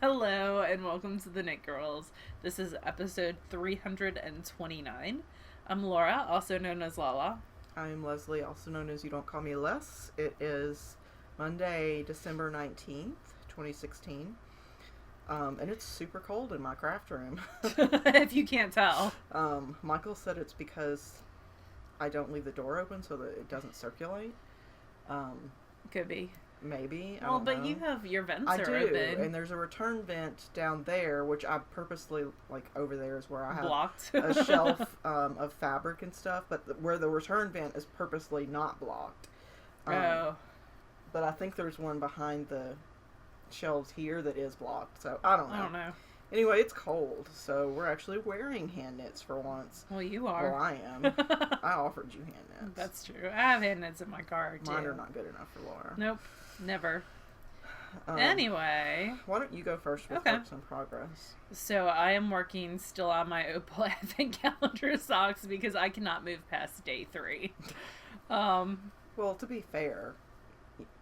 Hello and welcome to the Knit Girls. This is episode 329. I'm Laura, also known as Lala. I'm Leslie, also known as You Don't Call Me Les. It is Monday, December 19th, 2016. And it's super cold in my craft room. If you can't tell. Michael said it's because I don't leave the door open so that it doesn't circulate. Could be. Maybe. Well, but you have your vents I are do, open. and there's a return vent down there, which I purposely, over there is where I have blocked a shelf of fabric and stuff, but where the return vent is purposely not blocked. Oh. But I think there's one behind the shelves here that is blocked, so I don't know. Anyway, it's cold, so we're actually wearing hand knits for once. Well, you are. Well, I am. I offered you hand knits. That's true. I have hand knits in my car, too. Mine are not good enough for Laura. Nope. Never. Anyway. Why don't you go first with works in progress? So I am working still on my Opal Advent Calendar socks because I cannot move past day 3. Well, to be fair,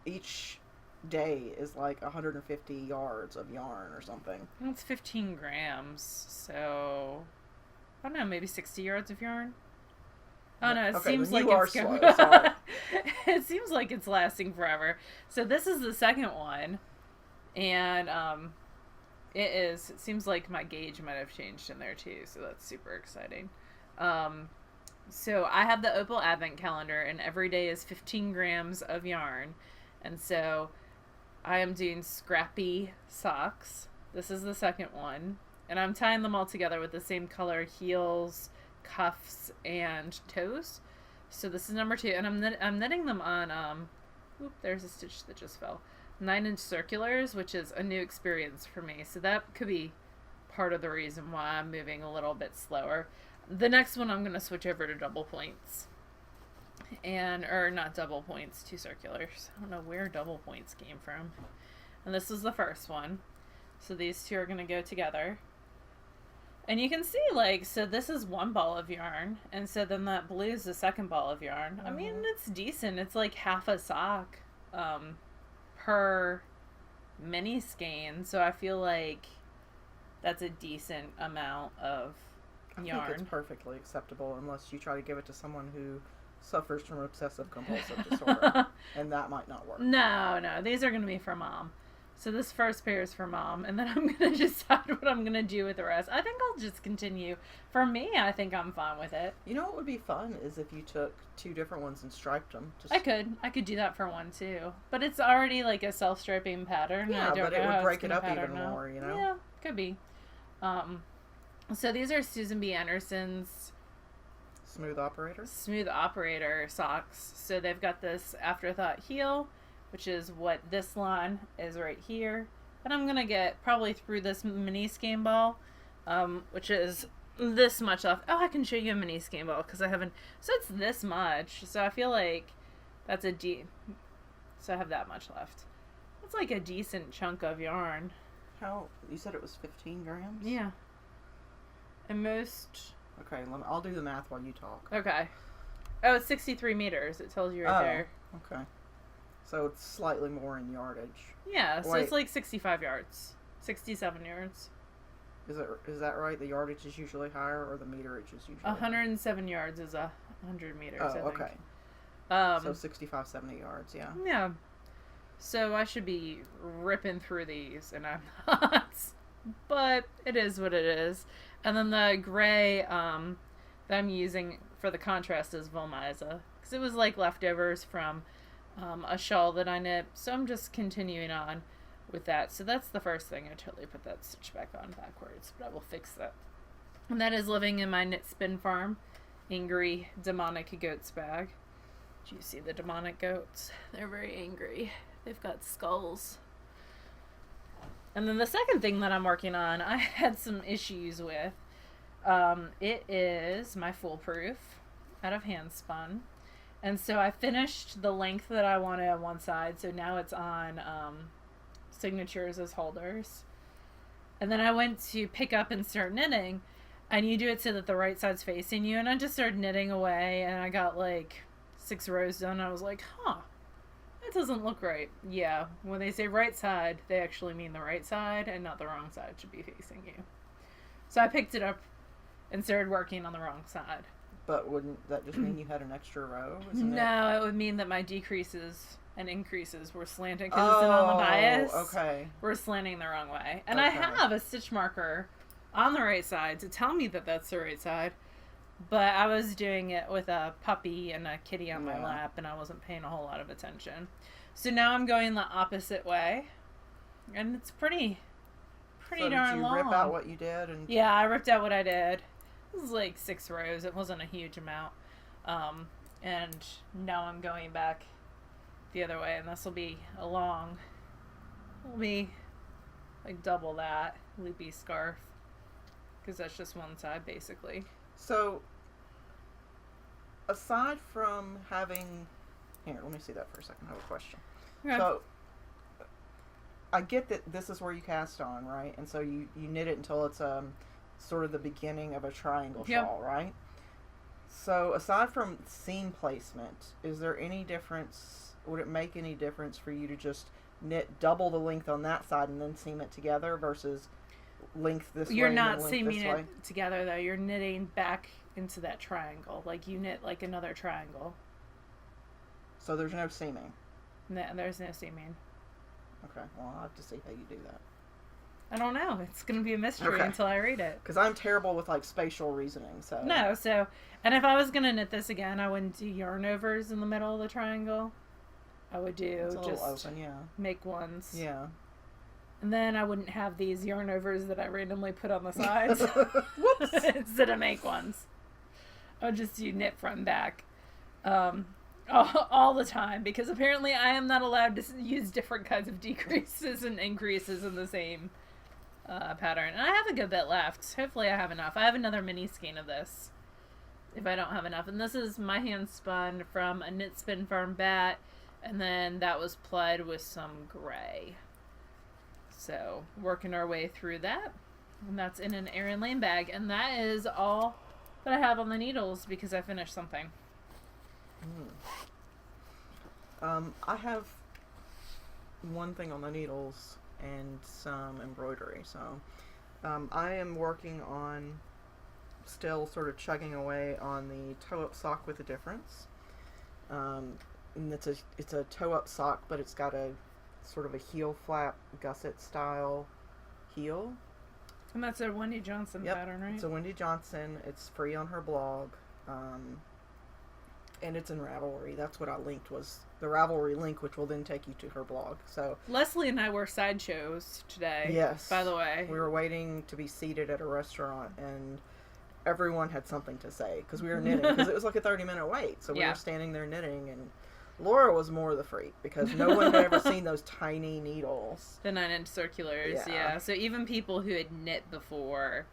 each day is like 150 yards of yarn or something. It's 15 grams, so I don't know, maybe 60 yards of yarn. Oh no, it seems like it's slow. Sorry. It seems like it's lasting forever. So this is the second one, and it seems like my gauge might have changed in there too, so that's super exciting. So I have the Opal Advent Calendar, and every day is 15 grams of yarn, and so I am doing scrappy socks. This is the second one, and I'm tying them all together with the same color heels, cuffs, and toes. So this is number 2, and I'm knitting them on there's a stitch that just fell. 9-inch circulars, which is a new experience for me. So that could be part of the reason why I'm moving a little bit slower. The next one I'm going to switch over to double points. Or not double points, 2 circulars. I don't know where double points came from. And this is the first one. So these 2 are going to go together. And you can see, so this is one ball of yarn, and so then that blue is the second ball of yarn. Mm-hmm. I mean, it's decent. It's like half a sock per mini skein, so I feel like that's a decent amount of yarn. I think it's perfectly acceptable unless you try to give it to someone who suffers from obsessive compulsive disorder, and that might not work. No, these are going to be for Mom. So this first pair is for Mom, and then I'm going to decide what I'm going to do with the rest. I think I'll just continue. For me, I think I'm fine with it. You know what would be fun is if you took 2 different ones and striped them. I could do that for one, too. But it's already like a self-striping pattern. Yeah, but it would break it up even more, you know? Yeah, could be. So these are Susan B. Anderson's Smooth Operator socks. So they've got this afterthought heel, which is what this line is right here. And I'm going to get probably through this mini skein ball, which is this much off. Oh, I can show you a mini skein ball because I haven't. So it's this much. So I feel like that's so I have that much left. That's like a decent chunk of yarn. How? You said it was 15 grams? Yeah. And most... Okay, I'll do the math while you talk. Okay. Oh, it's 63 meters. It tells you right there. Okay. So it's slightly more in yardage. Yeah, so it's like 65 yards. 67 yards. Is that right? The yardage is usually higher, or the meterage is usually 107 yards is 100 meters, I think. Okay. So 65, 70 yards, yeah. Yeah. So I should be ripping through these, and I'm not. But it is what it is. And then the gray that I'm using for the contrast is Volmaiza. Because it was like leftovers from a shawl that I knit. So I'm just continuing on with that. So that's the first thing. I totally put that stitch back on backwards. But I will fix that. And that is living in my Knit Spin Farm angry demonic goats bag. Do you see the demonic goats? They're very angry. They've got skulls. And then the second thing that I'm working on, I had some issues with. It is my Foolproof out of Handspun. And so I finished the length that I wanted on one side. So now it's on signatures as holders. And then I went to pick up and start knitting. And you do it so that the right side's facing you. And I just started knitting away. And I got like 6 rows done. I was like, that doesn't look right. Yeah, when they say right side, they actually mean the right side and not the wrong side should be facing you. So I picked it up and started working on the wrong side. But wouldn't that just mean you had an extra row? Isn't No, it would mean that my decreases and increases were slanting because it's on the bias. Okay. We're slanting the wrong way. And I have a stitch marker on the right side to tell me that that's the right side. But I was doing it with a puppy and a kitty on my lap, and I wasn't paying a whole lot of attention. So now I'm going the opposite way. And it's pretty darn long. Did you rip out what you did? And Yeah, I ripped out what I did. It was like 6 rows. It wasn't a huge amount. And now I'm going back the other way, and this will be it'll be like double that loopy scarf. Because that's just one side, basically. So, aside from having... Here, let me see that for a second. I have a question. Okay. So, I get that this is where you cast on, right? And so you knit it until it's sort of the beginning of a triangle shawl, right? So, aside from seam placement, is there any difference... Would it make any difference for you to just knit double the length on that side and then seam it together versus... length this way? You're not seaming it together though. You're knitting back into that triangle. Like you knit like another triangle. So there's no seaming? No, there's no seaming. Okay, well I'll have to see how you do that. I don't know. It's going to be a mystery until I read it. Because I'm terrible with like spatial reasoning, so... No, and if I was going to knit this again, I wouldn't do yarn overs in the middle of the triangle. I would do just open, make ones. Yeah. And then I wouldn't have these yarn overs that I randomly put on the sides. Whoops! Instead of make ones. I would just do knit front and back. All the time. Because apparently I am not allowed to use different kinds of decreases and increases in the same pattern. And I have a good bit left. Hopefully I have enough. I have another mini skein of this. If I don't have enough. And this is my hand spun from a Knit Spin Farm bat. And then that was plied with some gray. So, working our way through that. And that's in an Erin Lane bag. And that is all that I have on the needles because I finished something. I have one thing on the needles and some embroidery. So, I am working on still sort of chugging away on the toe-up sock with a difference. And it's a toe-up sock, but it's got a sort of a heel flap gusset style heel. And that's a Wendy Johnson pattern, right? It's a Wendy Johnson. It's free on her blog. And it's in Ravelry. That's what I linked, was the Ravelry link, which will then take you to her blog. So Leslie and I were sideshows today. Yes. By the way. We were waiting to be seated at a restaurant, and everyone had something to say because we were knitting. Because it was like a 30-minute wait. So we were standing there knitting, and Laura was more the freak because no one had ever seen those tiny needles. The 9-inch circulars, yeah. So even people who had knit before,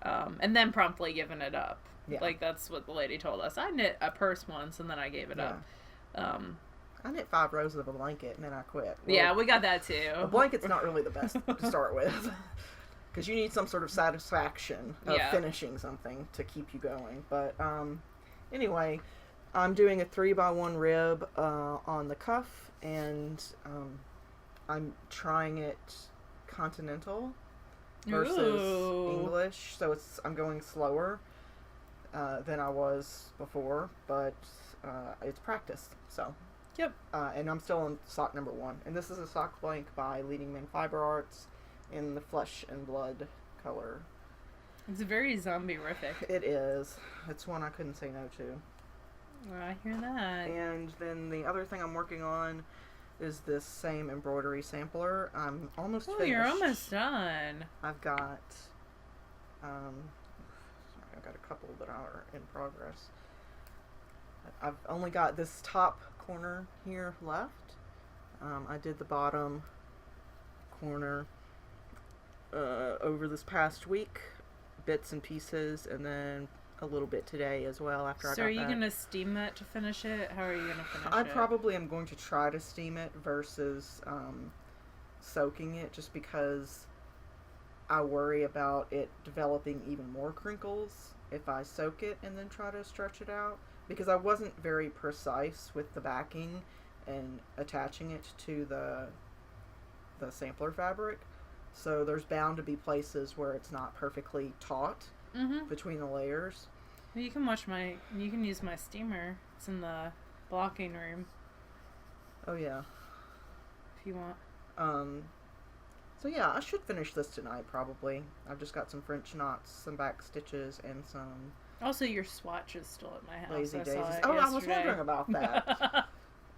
and then promptly given it up. Yeah. Like, that's what the lady told us. I knit a purse once, and then I gave it up. I knit 5 rows of a blanket, and then I quit. Well, yeah, we got that, too. A blanket's not really the best to start with. Because you need some sort of satisfaction of finishing something to keep you going. But, anyway... I'm doing a 3x1 rib on the cuff, and I'm trying it continental versus English, so I'm going slower than I was before, but it's practice. So and I'm still on sock number 1, and this is a sock blank by Leading Man Fiber Arts in the Flesh and Blood color. It's very zombie-rific. It is. It's one I couldn't say no to. Well, I hear that. And then the other thing I'm working on is this same embroidery sampler. I'm almost finished. You're almost done. I've got I've got a couple that are in progress. I've only got this top corner here left. I did the bottom corner over this past week, bits and pieces, and then a little bit today as well after I got that. So are you going to steam that to finish it? How are you going to finish it? I probably am going to try to steam it versus soaking it, just because I worry about it developing even more crinkles if I soak it and then try to stretch it out. Because I wasn't very precise with the backing, and attaching it to the sampler fabric. So there's bound to be places where it's not perfectly taut between the layers. Well, you can use my steamer. It's in the blocking room. Oh yeah. If you want. So yeah, I should finish this tonight probably. I've just got some French knots, some back stitches, and some... Also, your swatch is still at my house. Lazy daisies. Oh, I was wondering about that.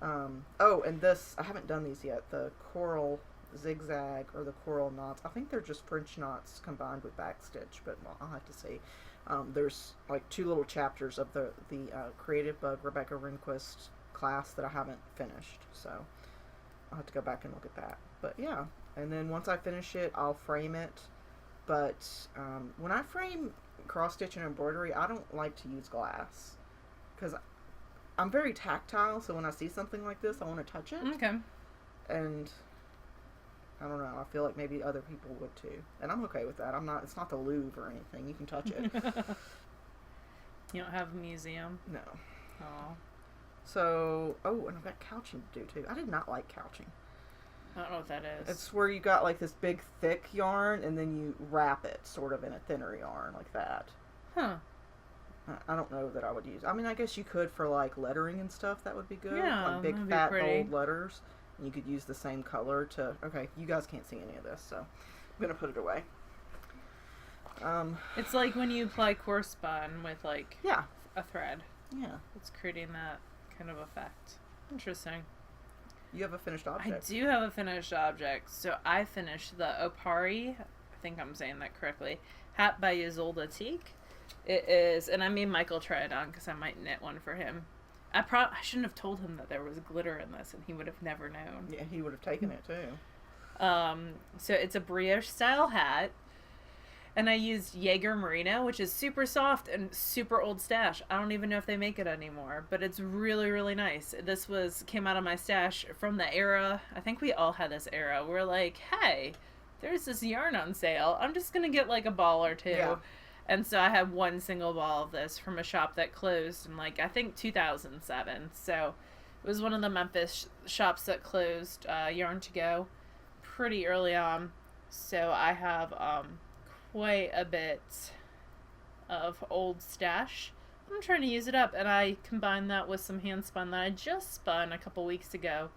And this, I haven't done these yet. The coral zigzag or the coral knots. I think they're just French knots combined with backstitch, but I'll have to see. There's like 2 little chapters of the Creative Bug Rebecca Rehnquist class that I haven't finished, so I'll have to go back and look at that. But yeah, and then once I finish it, I'll frame it. But when I frame cross stitch and embroidery, I don't like to use glass because I'm very tactile, so when I see something like this, I want to touch it. Okay. And I don't know, I feel like maybe other people would too. And I'm okay with that. It's not the Louvre or anything. You can touch it. You don't have a museum? No. Oh. So, and I've got couching to do too. I did not like couching. I don't know what that is. It's where you got like this big thick yarn and then you wrap it sort of in a thinner yarn like that. Huh. I don't know that I would use. I mean, I guess you could for like lettering and stuff. That would be good. Yeah, like big fat bold letters. And you could use the same color to... Okay, you guys can't see any of this, so I'm going to put it away. It's like when you apply coarse spun with like a thread. Yeah. It's creating that kind of effect. Interesting. You have a finished object. I do have a finished object. So I finished the Opari, I think I'm saying that correctly, hat by Ysolda Teak. It is, and I made Michael try it on because I might knit one for him. I shouldn't have told him that there was glitter in this, and he would have never known. Yeah, he would have taken it too. So it's a brioche style hat, and I used Jaeger Merino, which is super soft and super old stash. I don't even know if they make it anymore, but it's really, really nice. This came out of my stash from the era. I think we all had this era. We're like, hey, there's this yarn on sale. I'm just gonna get like a ball or two. Yeah. And so I had one single ball of this from a shop that closed in like, I think 2007. So it was one of the Memphis shops that closed, Yarn to Go, pretty early on. So I have quite a bit of old stash. I'm trying to use it up, and I combined that with some hand spun that I just spun a couple weeks ago.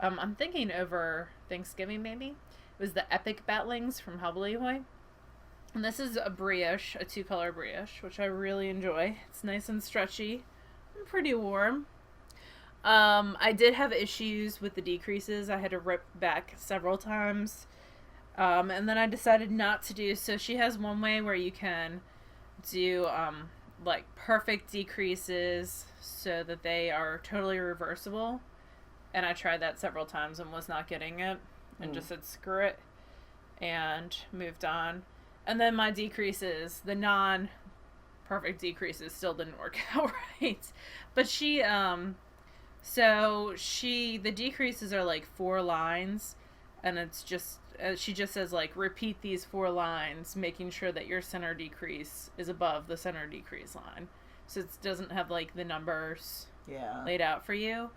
I'm thinking over Thanksgiving maybe. It was the Epic Batlings from Hubbley. And this is a brioche, a 2-color brioche, which I really enjoy. It's nice and stretchy and pretty warm. I did have issues with the decreases. I had to rip back several times. And then I decided not to do. So she has one way where you can do like perfect decreases so that they are totally reversible. And I tried that several times and was not getting it. And just said screw it and moved on. And then my decreases, the non-perfect decreases, still didn't work out right. But the decreases are like 4 lines, and it's just, she just says like, repeat these 4 lines, making sure that your center decrease is above the center decrease line. So it doesn't have like the numbers laid out for you.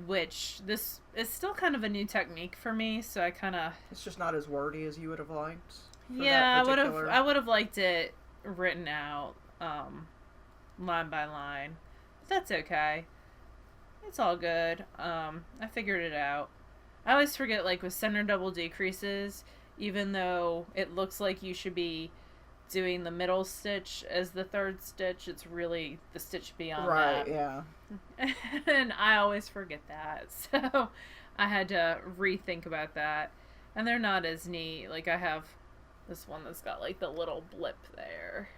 Which this is still kind of a new technique for me, so I kind of... It's just not as wordy as you would have liked. Yeah, I would have liked it written out line by line. But that's okay. It's all good. I figured it out. I always forget, like, with center double decreases, even though it looks like you should be doing the middle stitch as the 3rd stitch, it's really the stitch beyond that. Right, yeah. And I always forget that. So I had to rethink about that. And they're not as neat. Like, I have this one that's got, like, the little blip there.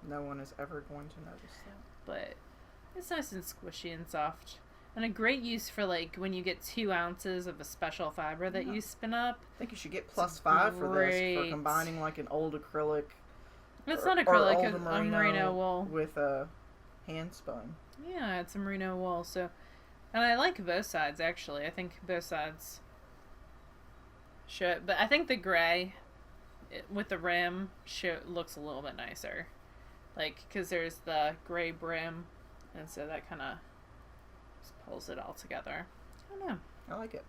No one is ever going to notice that. But it's nice and squishy and soft. And a great use for, like, when you get 2 ounces of a special fiber that you spin up. I think you should get +5 for this, for combining, like, an old acrylic. It's not acrylic, a merino wool. With a hand spun. Yeah, it's a merino wool. So, and I like both sides, actually. I think both sides show it. But I think the gray with the rim looks a little bit nicer. Like, because there's the gray brim. And so that kind of pulls it all together. I don't know. I like it.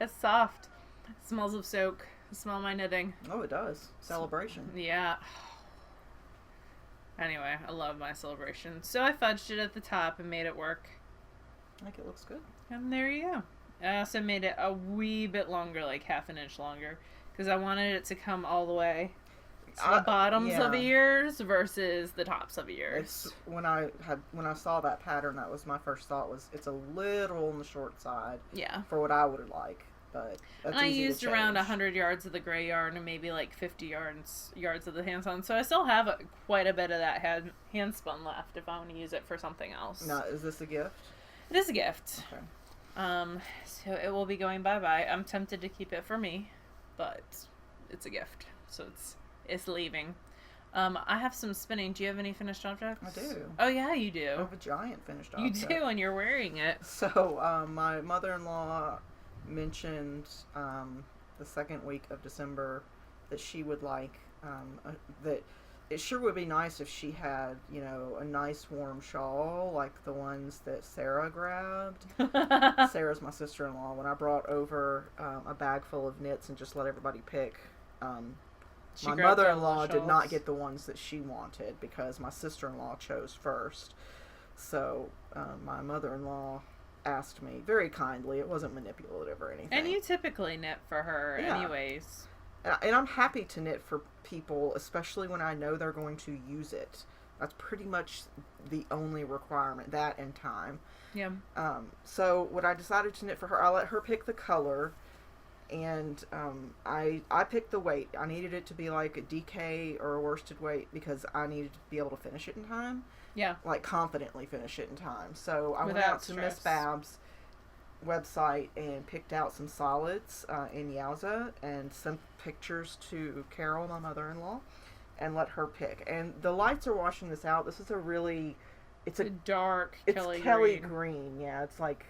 It's soft. It smells of soak. Smell my knitting. Oh, it does. Celebration. Yeah. Anyway, I love my celebration. So I fudged it at the top and made it work. I think it looks good. And there you go. I also made it a wee bit longer, like half an inch longer, because I wanted it to come all the way to the bottoms of ears versus the tops of ears. When I saw that pattern, that was my first thought, was it's a little on the short side. Yeah. For what I would like, but that's and I easy used to around change. 100 yards of the gray yarn and maybe like 50 yards of the hand spun. So I still have quite a bit of that hand spun left if I want to use it for something else. Now, is this a gift? It is a gift. Okay. So it will be going bye-bye. I'm tempted to keep it for me, but it's a gift. So it's leaving. I have some spinning. Do you have any finished objects? I do. Oh, yeah, you do. I have a giant finished object. You do, and you're wearing it. So, my mother-in-law mentioned the second week of December that she would like, that it sure would be nice if she had, a nice warm shawl like the ones that Sarah grabbed. Sarah's my sister-in-law. When I brought over a bag full of knits and just let everybody pick, my mother-in-law did not get the ones that she wanted because my sister-in-law chose first. So my mother-in-law asked me very kindly. It wasn't manipulative or anything. And you typically knit for her anyways. And I'm happy to knit for people, especially when I know they're going to use it. That's pretty much the only requirement, that and time. Yeah. So what I decided to knit for her, I let her pick the color, and I picked the weight. I needed it to be like a DK or a worsted weight because I needed to be able to finish it in time. Yeah. Like confidently finish it in time. So I went Without out to Miss Babs' website and picked out some solids in Yowza and sent pictures to Carol, my mother-in-law, and let her pick. And the lights are washing this out. This is it's a dark Kelly green. Yeah, it's like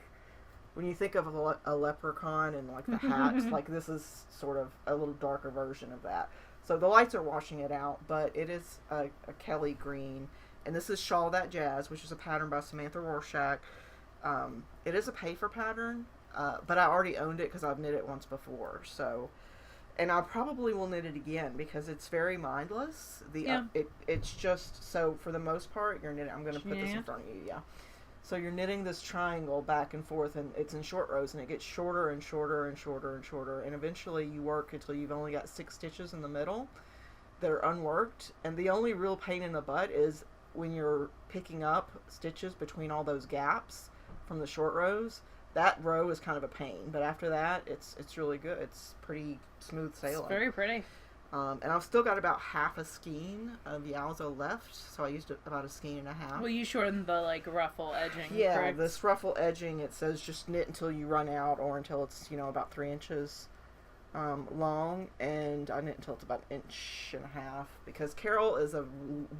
when you think of a leprechaun and like the hat, like this is sort of a little darker version of that. So the lights are washing it out, but it is a Kelly green. And this is Shawl That Jazz, which is a pattern by Samantha Rorschach. It is a pay-for pattern, but I already owned it because I've knit it once before. So, and I probably will knit it again because it's very mindless. It's just, so for the most part, you're knitting, I'm going to put this in front of you, So you're knitting this triangle back and forth, and it's in short rows, and it gets shorter and shorter and shorter and shorter, and eventually you work until you've only got 6 stitches in the middle that are unworked, and the only real pain in the butt is when you're picking up stitches between all those gaps from the short rows. That row is kind of a pain, but after that, it's really good. It's pretty smooth sailing. It's very pretty. And I've still got about half a skein of Yowza left, so I used about a skein and a half. Well, you shortened the ruffle edging. Yeah, correct? this ruffle edging, it says just knit until you run out or until it's about 3 inches long, and I knit until it's about 1.5 inches because Carol is a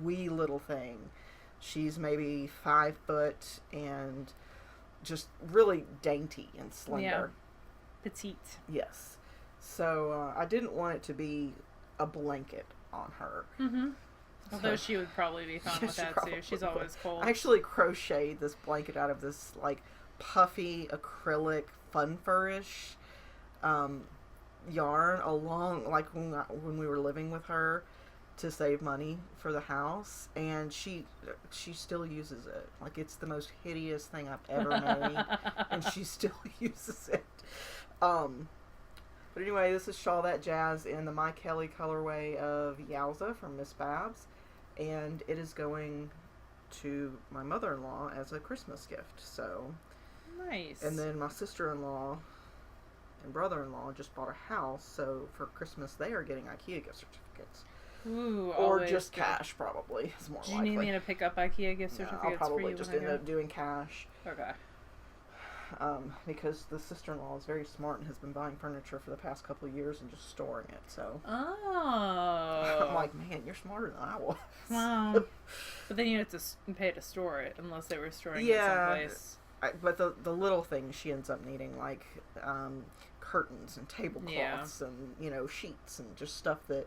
wee little thing. She's maybe 5 foot and just really dainty and slender. Yeah. Petite. Yes. So I didn't want it to be a blanket on her. Mm-hmm. Although she would probably be fine with that too. She's always cold. I actually crocheted this blanket out of this puffy acrylic fun fur-ish yarn along when we were living with her to save money for the house, and she still uses it. It's the most hideous thing I've ever made, and she still uses it. But anyway, this is Shawl That Jazz in the My Kelly colorway of Yowza from Miss Babs, and it is going to my mother-in-law as a Christmas gift. So nice. And then my sister-in-law and brother-in-law just bought a house, so for Christmas they are getting IKEA gift certificates. Ooh, or just good. Cash, probably, is more likely. Do you need me to pick up IKEA gift certificates I'll probably for you just end up doing cash. Okay. Because the sister-in-law is very smart and has been buying furniture for the past couple of years and just storing it, so. Oh. I'm like, man, you're smarter than I was. Wow. But then you have to pay to store it, unless they were storing it someplace. But the little things she ends up needing, curtains and tablecloths and, sheets and just stuff that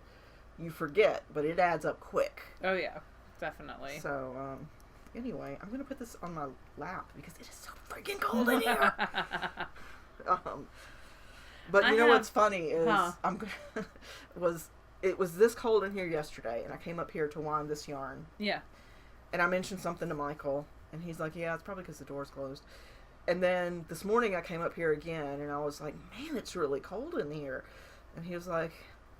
you forget, but it adds up quick. Oh, yeah. Definitely. So, Anyway, I'm going to put this on my lap because it is so freaking cold in here. But you know what's funny is it was this cold in here yesterday, and I came up here to wind this yarn. Yeah. And I mentioned something to Michael, and he's like, yeah, it's probably because the door's closed. And then this morning I came up here again, and I was like, man, it's really cold in here. And he was like,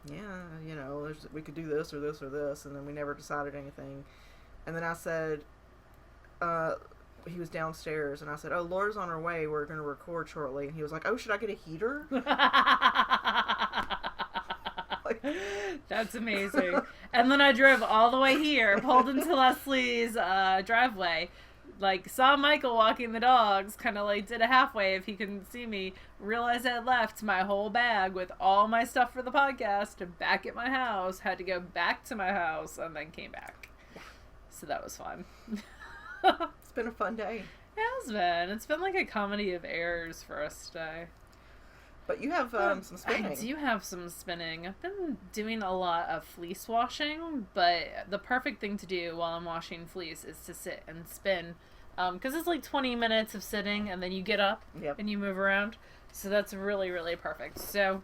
yeah, you know, we could do this or this or this, and then we never decided anything. And then I said, he was downstairs, and I said, oh, Laura's on her way, we're going to record shortly. And he was like, oh, should I get a heater? That's amazing. And then I drove all the way here, pulled into Leslie's driveway, like saw Michael walking the dogs, kind of like did a halfway if he couldn't see me, realized I had left my whole bag with all my stuff for the podcast back at my house, had to go back to my house, and then came back. Yeah. So that was fun. It's been a fun day. It has been. It's been like a comedy of errors for us today. But you have some spinning. I do have some spinning. I've been doing a lot of fleece washing, but the perfect thing to do while I'm washing fleece is to sit and spin. Because it's like 20 minutes of sitting, and then you get up and you move around. So that's really, really perfect. So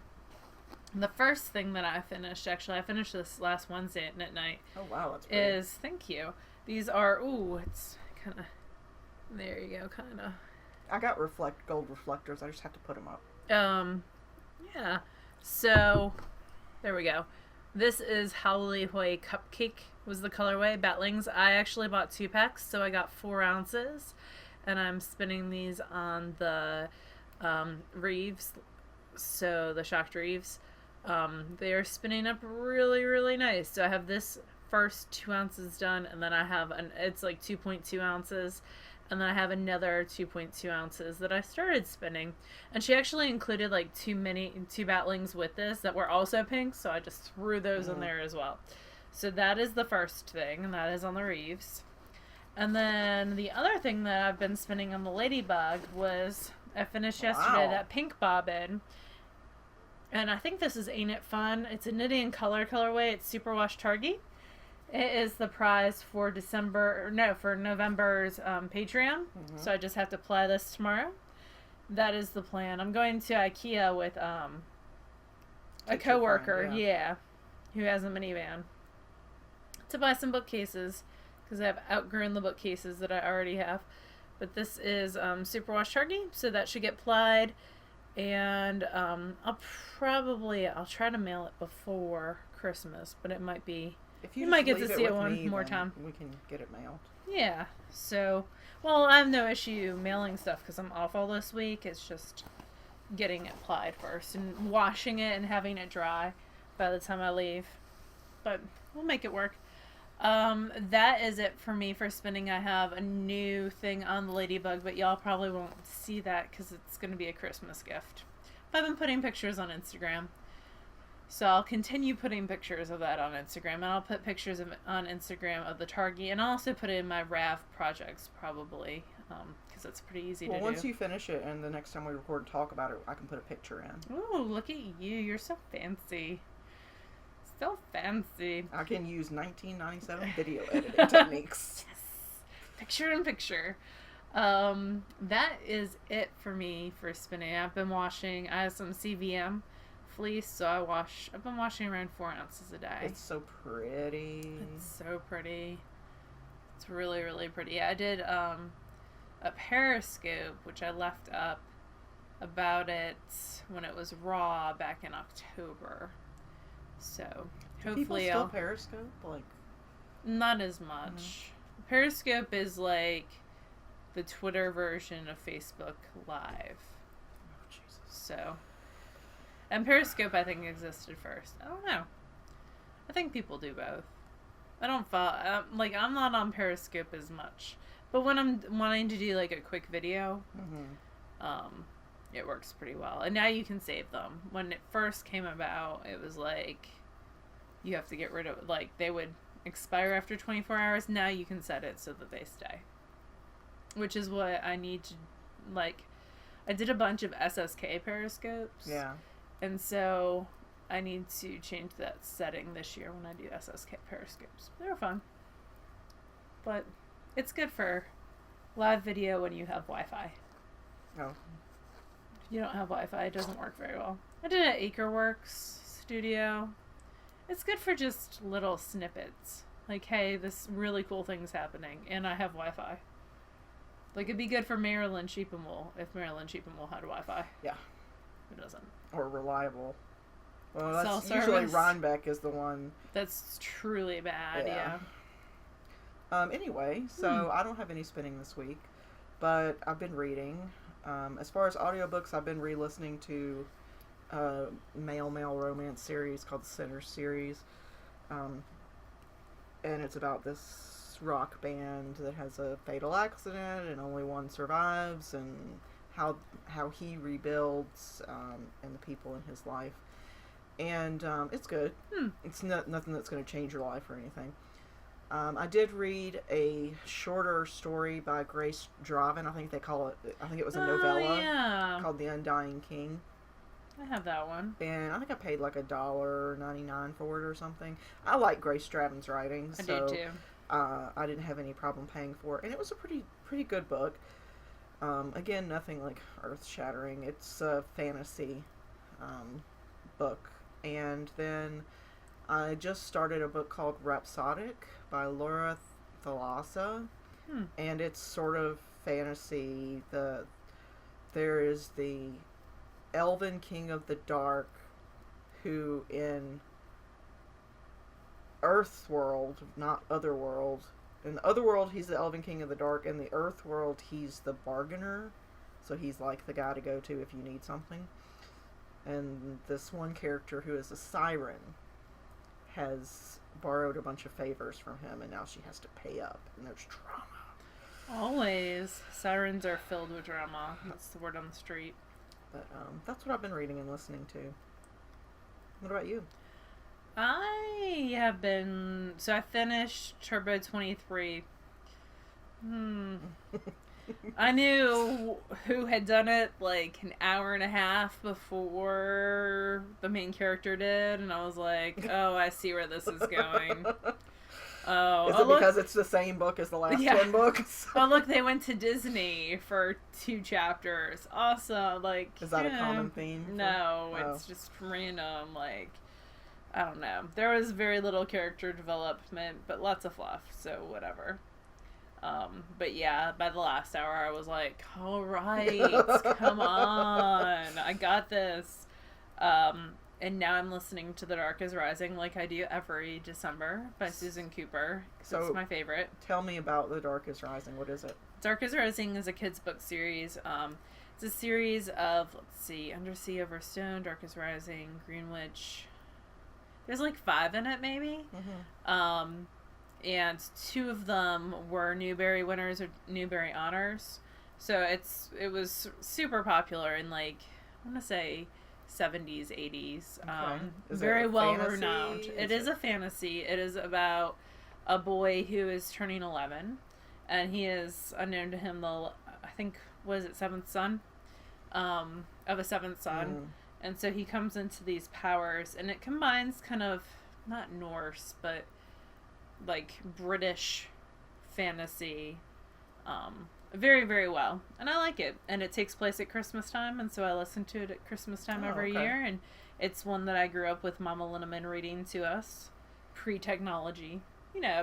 the first thing that I finished this last Wednesday at night. Oh, wow, that's pretty. Thank you. These are, it's kind of, there you go, kind of. I got gold reflectors. I just have to put them up. Yeah. So, there we go. This is Howley-Hoy Cupcake was the colorway, Batlings. I actually bought 2 packs, so I got 4 ounces. And I'm spinning these on the reeves, so the shocked reeves. They are spinning up really, really nice. So I have this first 2 ounces done, and then I have it's like 2.2 ounces. And then I have another 2.2 ounces that I started spinning. And she actually included like 2 batlings with this that were also pink, so I just threw those in there as well. So that is the first thing, and that is on the reeves. And then the other thing that I've been spinning on the ladybug was, I finished yesterday that pink bobbin. And I think this is Ain't It Fun. It's a knitting color colorway. It's Superwash Targhee. It is the prize for November's Patreon. Mm-hmm. So I just have to apply this tomorrow. That is the plan. I'm going to IKEA with a coworker, who has a minivan, to buy some bookcases because I've outgrown the bookcases that I already have. But this is Superwash Targhee, so that should get plied. And I'll try to mail it before Christmas, but it might be. You might get to see it one more time. We can get it mailed. Yeah. So, well, I have no issue mailing stuff because I'm off all this week. It's just getting it applied first and washing it and having it dry by the time I leave. But we'll make it work. That is it for me for spinning. I have a new thing on the ladybug, but y'all probably won't see that because it's going to be a Christmas gift. But I've been putting pictures on Instagram. So I'll continue putting pictures of that on Instagram, and I'll put pictures on Instagram of the Targhee, and I'll also put it in my RAV projects probably, because it's pretty easy to do. Well, once you finish it, and the next time we record and talk about it, I can put a picture in. Ooh, look at you! You're so fancy. So fancy. I can use 1997 video editing techniques. Yes, picture in picture. That is it for me for spinning. I've been washing. I have some CVM fleece, so I've been washing around 4 ounces a day. It's so pretty. It's so pretty. It's really, really pretty. I did a Periscope, which I left up about it when it was raw back in October. So hopefully I'll Periscope, like, not as much. Periscope is like the Twitter version of Facebook Live. Oh, Jesus. So. And Periscope, I think, existed first. I don't know. I think people do both. I don't follow... I'm not on Periscope as much. But when I'm wanting to do, like, a quick video, it works pretty well. And now you can save them. When it first came about, it was like, you have to get rid of... Like, they would expire after 24 hours. Now you can set it so that they stay. Which is what I need to... Like, I did a bunch of SSK Periscopes. Yeah. And so I need to change that setting this year when I do SSK Periscopes. They're fun. But It's good for live video when you have Wi-Fi. Oh. If you don't have Wi-Fi, it doesn't work very well. I did it at Acreworks Studio. It's good for just little snippets. Like, hey, this really cool thing's happening, and I have Wi-Fi. Like, it'd be good for Maryland Sheep'em-Wool if Maryland Sheep'em-Wool had Wi-Fi. Yeah. It doesn't. Or reliable. Well, that's Cell usually service. Rhinebeck is the one. That's truly bad, yeah. Anyway, so I don't have any spinning this week, but I've been reading. As far as audiobooks, I've been re-listening to a male romance series called the Center Series. And it's about this rock band that has a fatal accident and only one survives, and how he rebuilds and the people in his life. And it's good. It's nothing that's going to change your life or anything. I did read a shorter story by Grace Draven. I think it was a novella called The Undying King. I have that one. And I think I paid like $1.99 for it or something. I like Grace Draven's writing, so I do too. I didn't have any problem paying for it. And it was a pretty good book. Again, nothing like earth-shattering. It's a fantasy book. And then I just started a book called Rhapsodic by Laura Thalassa. And it's sort of fantasy. There is the Elven King of the Dark, who in Earth world, not Otherworld. In the Otherworld, he's the Elven King of the Dark. In the Earth world, he's the bargainer. So he's like the guy to go to if you need something. And this one character, who is a siren, has borrowed a bunch of favors from him, and now she has to pay up. And there's drama. Always. Sirens are filled with drama. That's the word on the street. But that's what I've been reading and listening to. What about you? I have been... So I finished Turbo 23. I knew who had done it like an hour and a half before the main character did, and I was like, oh, I see where this is going. Oh, is it because it's the same book as the last 10 books? Oh, look, they went to Disney for 2 chapters. Awesome. Like, is that a common theme? No, it's just random. Like, I don't know. There was very little character development, but lots of fluff, so whatever. But yeah, by the last hour, I was like, all right, come on, I got this. And now I'm listening to The Dark is Rising like I do every December by Susan Cooper. So it's my favorite. Tell me about The Dark is Rising. What is it? Dark is Rising is a kid's book series. It's a series of, let's see, Undersea Over Stone, Dark is Rising, Green Witch. There's like 5 in it, maybe. And 2 of them were Newbery winners or Newbery honors. So it was super popular in, like, I want to say 70s, 80s. Very well renowned. It is a fantasy. It is about a boy who is turning 11, and he is, unknown to him, I think, was it 7th son? Of a 7th son. And so he comes into these powers, and it combines kind of, not Norse, but like British fantasy very, very well, and I like it. And it takes place at Christmas time, and so I listen to it at Christmas time every year. And it's one that I grew up with Mama Linneman reading to us pre-technology,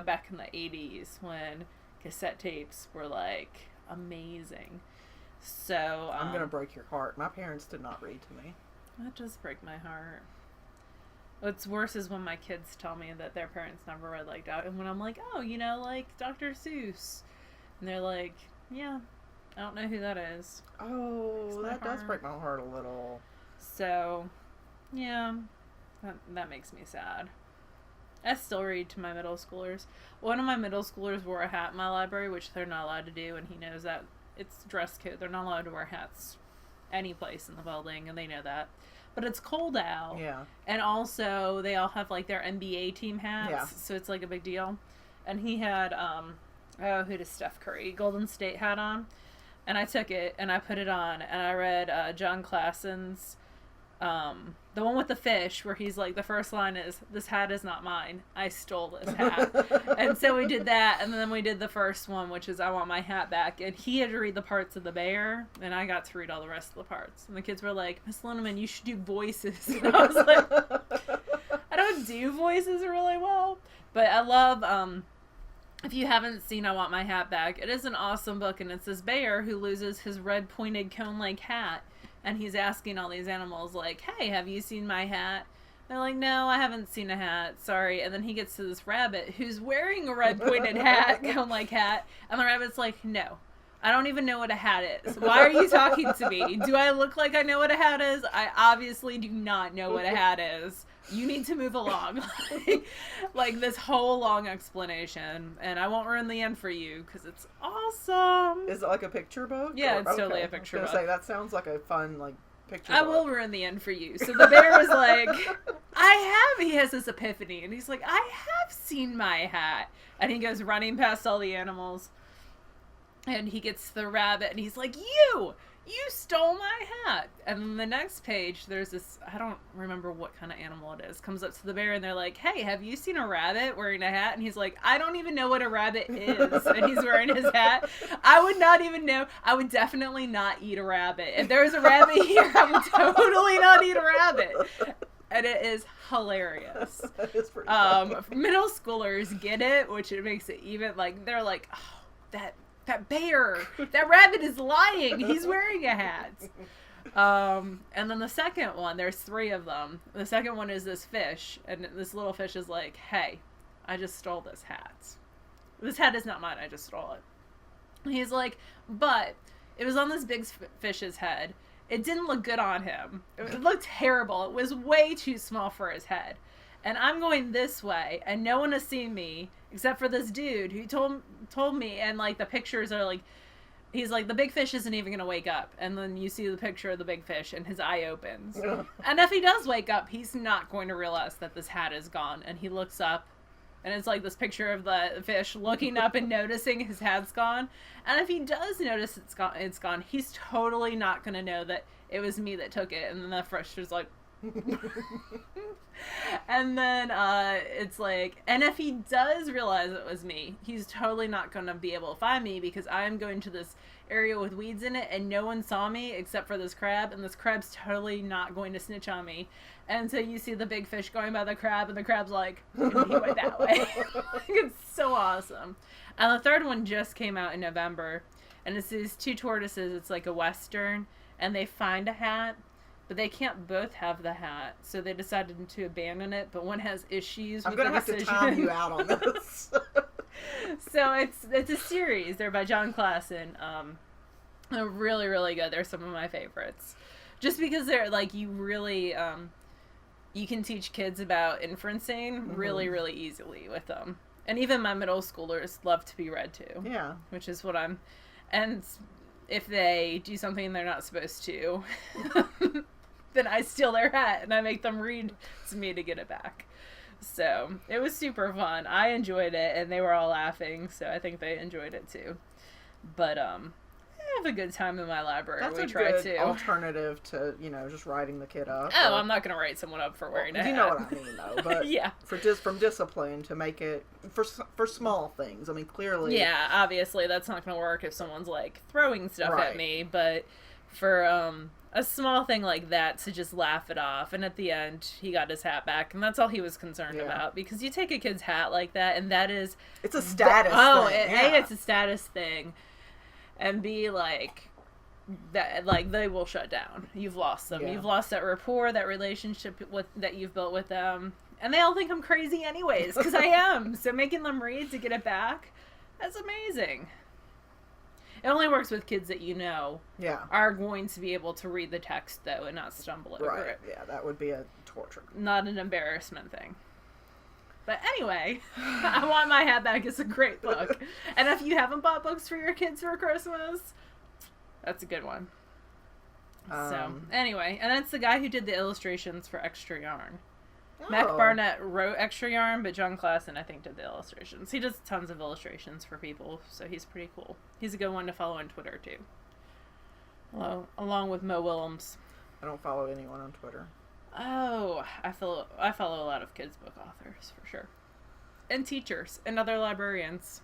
back in the 80s when cassette tapes were like amazing. So I'm gonna break your heart. My parents did not read to me. That does break my heart. What's worse is when my kids tell me that their parents never read like that, and when I'm like, oh, like Dr. Seuss, and they're like, yeah, I don't know who that is. Oh, that does break my heart a little. So, yeah, that makes me sad. I still read to my middle schoolers. One of my middle schoolers wore a hat in my library, which they're not allowed to do, and he knows that. It's dress code. They're not allowed to wear hats any place in the building, and they know that. But it's cold out. Yeah. And also, they all have, like, their NBA team hats. Yeah. So it's, like, a big deal. And he had, who does Steph Curry? Golden State hat on. And I took it, and I put it on, and I read John Klassen's the one with the fish, where he's like, the first line is, "This hat is not mine. I stole this hat." And so we did that, and then we did the first one, which is, "I want my hat back." And he had to read the parts of the bear, and I got to read all the rest of the parts. And the kids were like, "Miss Linneman, you should do voices." And I was like, I don't do voices really well, but I love, if you haven't seen I Want My Hat Back, it is an awesome book, and it's this bear who loses his red pointed cone-like hat, and he's asking all these animals, like, "Hey, have you seen my hat?" They're like, "No, I haven't seen a hat, sorry." And then he gets to this rabbit who's wearing a red pointed hat, cone-like hat, and the rabbit's like, "No, I don't even know what a hat is. Why are you talking to me? Do I look like I know what a hat is? I obviously do not know what a hat is. You need to move along." Like this whole long explanation, and I won't ruin the end for you because it's awesome. Is it like a picture book? Yeah, it's totally a picture book. Say, that sounds like a fun picture book. I will ruin the end for you. So the bear was like, he has this epiphany, and he's like, "I have seen my hat," and he goes running past all the animals, and he gets the rabbit, and he's like, You stole my hat." And then the next page, there's this, I don't remember what kind of animal it is, comes up to the bear, and they're like, "Hey, have you seen a rabbit wearing a hat?" And he's like, "I don't even know what a rabbit is." And he's wearing his hat. I would not even know. I would definitely not eat a rabbit. If there was a rabbit here, I would totally not eat a rabbit. And it is hilarious. That is pretty funny. Middle schoolers get it, which it makes it even, like, they're like, "Oh, that bear, that rabbit is lying. He's wearing a hat." And then the second one, there's 3 of them. The second one is this fish, and this little fish is like, "Hey, I just stole this hat. This hat is not mine. I just stole it." And he's like, "But it was on this big fish's head. It didn't look good on him. It looked terrible. It was way too small for his head. And I'm going this way, and no one has seen me except for this dude who told me." And like the pictures are like, he's like, "The big fish isn't even gonna wake up." And then you see the picture of the big fish, and his eye opens. And if he does wake up, he's not going to realize that this hat is gone. And he looks up, and it's like this picture of the fish looking up and noticing his hat's gone. And if he does notice it's gone, he's totally not gonna know that it was me that took it. And then the fish is like, and then it's like, and if he does realize it was me, he's totally not going to be able to find me, because I'm going to this area with weeds in it, and no one saw me except for this crab, and this crab's totally not going to snitch on me. And so you see the big fish going by the crab, and the crab's like, and he went that way. It's so awesome. And the third one just came out in November, and it's these 2 tortoises. It's like a Western, and they find a hat, but they can't both have the hat, so they decided to abandon it. But one has issues with the decision. I'm going to have to time you out on this. So it's a series. They're by John Klassen. They're really, really good. They're some of my favorites. Just because they're like, you really, you can teach kids about inferencing really, really easily with them. And even my middle schoolers love to be read to. Yeah. Which is what I'm, and if they do something they're not supposed to, then I steal their hat and I make them read to me to get it back. So it was super fun. I enjoyed it, and they were all laughing, so I think they enjoyed it too. But I have a good time in my library. That's a good alternative to, just writing the kid up. Oh, I'm not going to write someone up for wearing a hat. You know what I mean, though. But yeah. From discipline to make it for small things. I mean, clearly. Yeah, obviously that's not going to work if someone's like throwing stuff at me. But for a small thing like that, to just laugh it off. And at the end, he got his hat back, and that's all he was concerned about. Because you take a kid's hat like that, and that is... It's a status thing. A, it's a status thing. And B, like, that, like, they will shut down. You've lost them. Yeah. You've lost that rapport, that relationship that you've built with them. And they all think I'm crazy anyways, because I am. So making them read to get it back, that's amazing. It only works with kids that are going to be able to read the text, though, and not stumble over it. Yeah, that would be a torture. Not an embarrassment thing. But anyway, I Want My Hat Back is a great book. And if you haven't bought books for your kids for Christmas, that's a good one. So, anyway, and that's the guy who did the illustrations for Extra Yarn. Mac Barnett wrote Extra Yarn, but John Klassen, I think, did the illustrations. He does tons of illustrations for people, so he's pretty cool. He's a good one to follow on Twitter, too. Along with Mo Willems. I don't follow anyone on Twitter. Oh, I follow a lot of kids book authors for sure, and teachers and other librarians.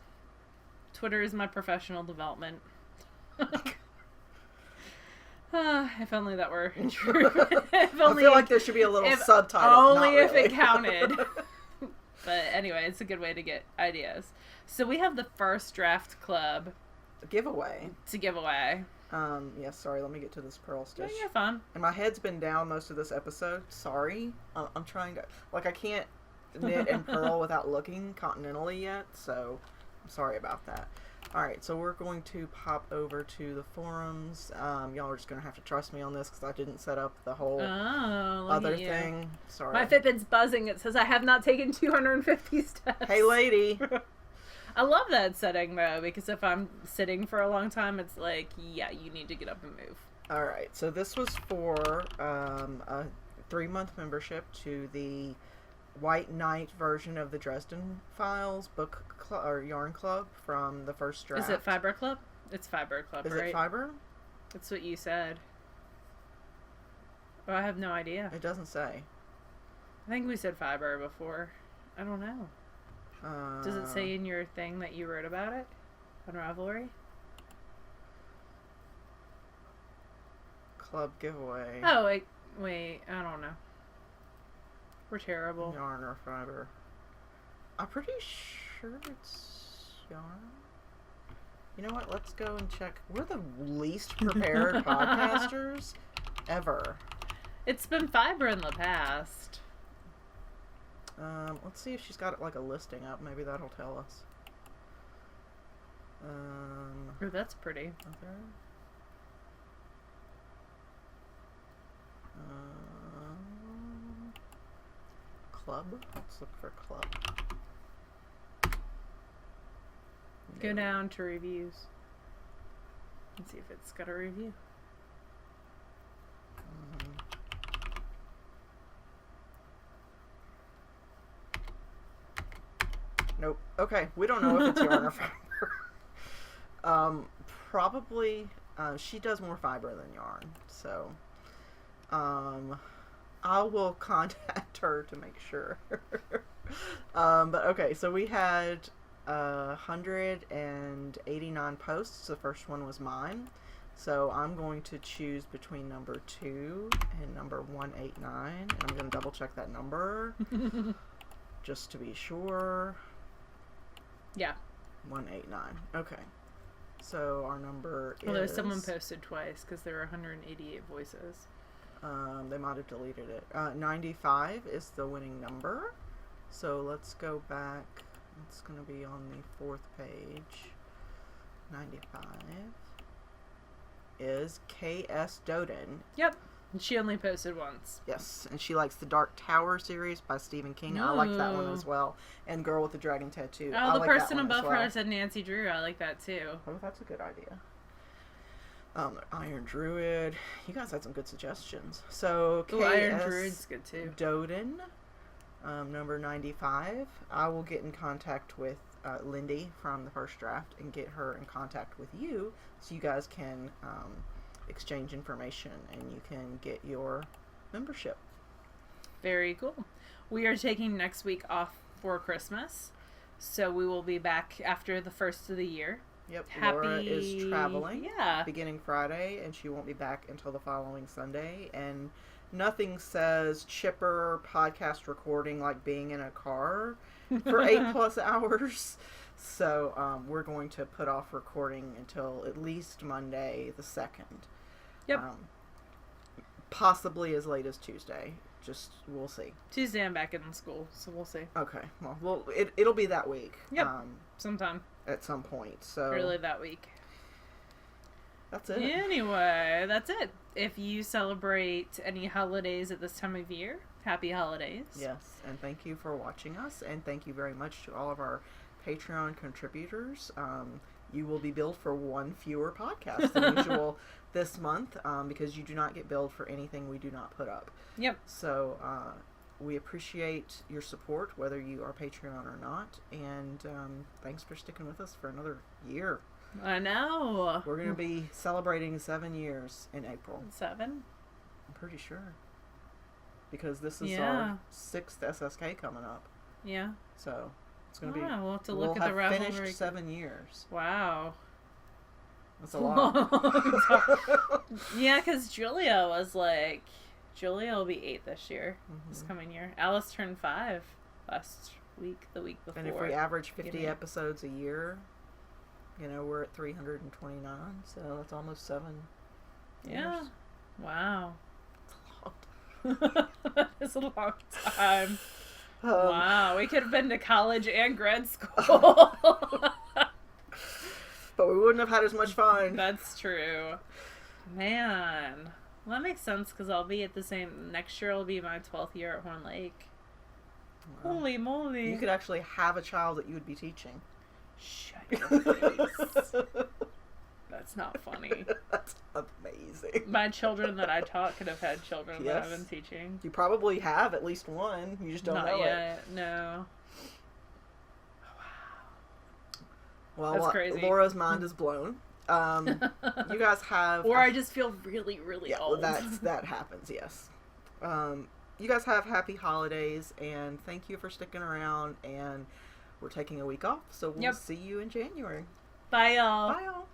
Twitter is my professional development. If only that were true. If only, I feel like there should be a little subtitle. Only if it counted. But anyway, it's a good way to get ideas. So we have the first draft club giveaway to give away. Yes, sorry, let me get to this pearl stitch. Yeah, you're fine. And my head's been down most of this episode. Sorry. I'm trying to, like, I can't knit and purl without looking continentally yet, so I'm sorry about that. Alright, so we're going to pop over to the forums. Y'all are just going to have to trust me on this because I didn't set up the whole other thing. Sorry. My Fitbit's buzzing. It says I have not taken 250 steps. Hey, lady. I love that setting, though, because if I'm sitting for a long time, it's like, yeah, you need to get up and move. Alright, so this was for a 3-month membership to the White Knight version of the Dresden Files book or yarn club from the first draft. Is it Fiber Club? It's Fiber Club, right? Is it Fiber? That's what you said. Oh, I have no idea. It doesn't say. I think we said Fiber before. I don't know. Does it say in your thing that you wrote about it on Ravelry? Club giveaway. Oh, wait, I don't know. We're terrible. Yarn or fiber? I'm pretty sure it's yarn. You know what? Let's go and check. We're the least prepared podcasters ever. It's been fiber in the past. Let's see if she's got like a listing up. Maybe that'll tell us. Oh, that's pretty. Okay. Club. Let's look for club. Go down to reviews and see if it's got a review. Nope. Okay, we don't know if it's yarn or fiber. Probably. She does more fiber than yarn, so I will contact her to make sure. But okay, so we had 189 posts. The first one was mine. So I'm going to choose between number 2 and number 189. And I'm going to double check that number just to be sure. Yeah. 189. Okay. So our number is... Although someone posted twice because there were 188 voices. They might have deleted it. 95 is the winning number. So let's go back. It's going to be on the 4th page. 95 is K.S. Doden. Yep. She only posted once. Yes, and she likes the Dark Tower series by Stephen King. I like that one as well. And Girl with the Dragon Tattoo. Oh, the person above her said Nancy Drew. I like that too. Oh, that's a good idea. Iron Druid. You guys had some good suggestions. So, Iron Druid's good too. Doden, number 95. I will get in contact with Lindy from the first draft and get her in contact with you so you guys can exchange information and you can get your membership. Very cool. We are taking next week off for Christmas, so we will be back after the first of the year. Yep, Laura is traveling beginning Friday, and she won't be back until the following Sunday. And nothing says chipper podcast recording like being in a car for 8+ hours. So we're going to put off recording until at least Monday the 2nd. Yep. Possibly as late as Tuesday. Just, we'll see. Tuesday I'm back in school, so we'll see. Okay. Well, it'll be that week. Yep. Sometime. At some point. So early that week. That's it. Anyway, that's it. If you celebrate any holidays at this time of year, happy holidays. Yes, and thank you for watching us, and thank you very much to all of our Patreon contributors. You will be billed for one fewer podcast than usual this month because you do not get billed for anything we do not put up. Yep. So we appreciate your support, whether you are Patreon or not, and thanks for sticking with us for another year. I know. We're going to be celebrating 7 years in April. 7? I'm pretty sure. because this is our 6th SSK coming up. Yeah. So it's going to be. We'll have to look at the We'll have Ravelry. finished 7 years. Wow. That's a lot. Yeah, because Julia was like, Julia will be 8 this year, this coming year. Alice turned 5 last week, the week before. And if we average 50 episodes a year, you know, we're at 329, so that's almost 7 years. Yeah. Wow. That's a lot. That is a long time. Wow, we could have been to college and grad school. But we wouldn't have had as much fun. That's true. Man. Well, that makes sense because I'll be at the same... Next year will be my 12th year at Horn Lake. Wow. Holy moly. You could actually have a child that you would be teaching. Shut your face. That's not funny. That's amazing. My children that I taught could have had children that I've been teaching. You probably have at least one. You just don't know yet. No. Well, that's crazy. Laura's mind is blown. You guys have... Or I just feel really, really old. That happens, yes. You guys have happy holidays, and thank you for sticking around, and we're taking a week off, so we'll see you in January. Bye, y'all. Bye, y'all.